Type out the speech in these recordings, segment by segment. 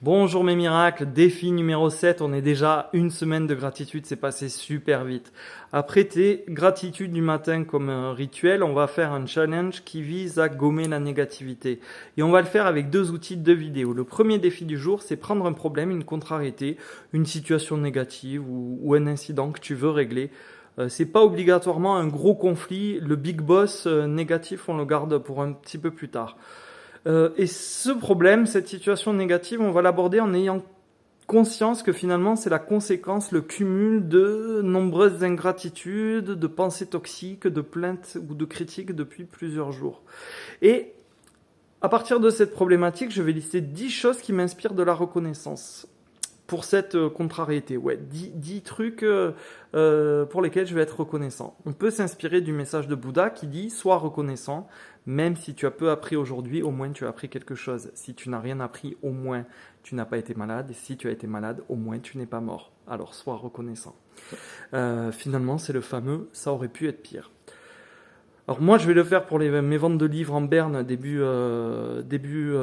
Bonjour mes miracles, défi numéro 7, on est déjà une semaine de gratitude, c'est passé super vite. Après tes gratitudes du matin comme un rituel, on va faire un challenge qui vise à gommer la négativité. Et on va le faire avec deux outils de vidéo. Le premier défi du jour, c'est prendre un problème, une contrariété, une situation négative ou un incident que tu veux régler. C'est pas obligatoirement un gros conflit, le big boss négatif, on le garde pour un petit peu plus tard. Et ce problème, cette situation négative, on va l'aborder en ayant conscience que finalement c'est la conséquence, le cumul de nombreuses ingratitudes, de pensées toxiques, de plaintes ou de critiques depuis plusieurs jours. Et à partir de cette problématique, je vais lister 10 choses qui m'inspirent de la reconnaissance pour cette contrariété. Ouais, 10 trucs pour lesquels je vais être reconnaissant. On peut s'inspirer du message de Bouddha qui dit sois reconnaissant, même si tu as peu appris aujourd'hui, au moins tu as appris quelque chose. Si tu n'as rien appris, au moins tu n'as pas été malade. Et si tu as été malade, au moins tu n'es pas mort. Alors sois reconnaissant. Finalement, c'est le fameux ça aurait pu être pire. Alors moi, je vais le faire pour mes ventes de livres en berne début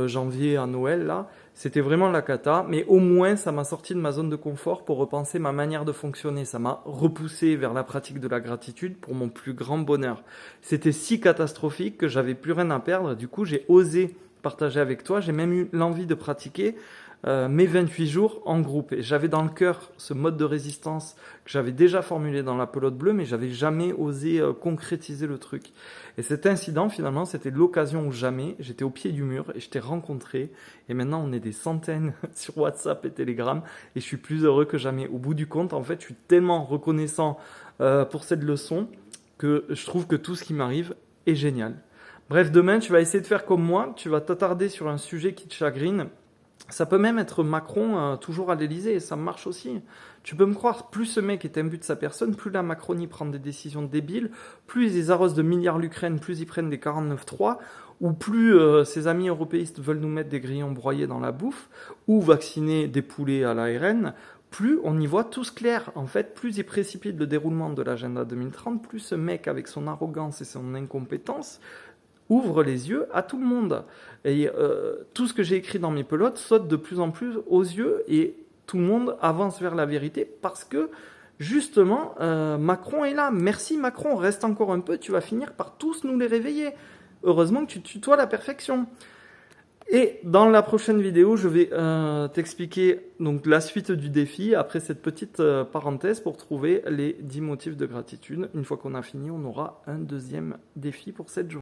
janvier à Noël là. C'était vraiment la cata, mais au moins ça m'a sorti de ma zone de confort pour repenser ma manière de fonctionner. Ça m'a repoussé vers la pratique de la gratitude pour mon plus grand bonheur. C'était si catastrophique que j'avais plus rien à perdre. Du coup, j'ai osé partager avec toi. J'ai même eu l'envie de pratiquer mes 28 jours en groupe. Et j'avais dans le cœur ce mode de résistance que j'avais déjà formulé dans la pelote bleue, mais j'avais jamais osé concrétiser le truc. Et cet incident, finalement, c'était l'occasion ou jamais. J'étais au pied du mur et je t'ai rencontré. Et maintenant, on est des centaines sur WhatsApp et Telegram. Et je suis plus heureux que jamais. Au bout du compte, en fait, je suis tellement reconnaissant pour cette leçon que je trouve que tout ce qui m'arrive est génial. Bref, demain, tu vas essayer de faire comme moi. Tu vas t'attarder sur un sujet qui te chagrine. Ça peut même être Macron toujours à l'Elysée, ça marche aussi. Tu peux me croire, plus ce mec est imbu de sa personne, plus la Macronie prend des décisions débiles, plus ils arrosent de milliards l'Ukraine, plus ils prennent des 49.3, ou plus ses amis européistes veulent nous mettre des grillons broyés dans la bouffe, ou vacciner des poulets à l'ARN, plus on y voit tous clair. En fait, plus il précipite le déroulement de l'agenda 2030, plus ce mec, avec son arrogance et son incompétence, ouvre les yeux à tout le monde. Et tout ce que j'ai écrit dans mes pelotes saute de plus en plus aux yeux et tout le monde avance vers la vérité parce que justement Macron est là. Merci Macron, reste encore un peu, tu vas finir par tous nous les réveiller. Heureusement que tu tutoies la perfection. Et dans la prochaine vidéo, je vais t'expliquer donc la suite du défi après cette petite parenthèse pour trouver les 10 motifs de gratitude. Une fois qu'on a fini, on aura un deuxième défi pour cette journée.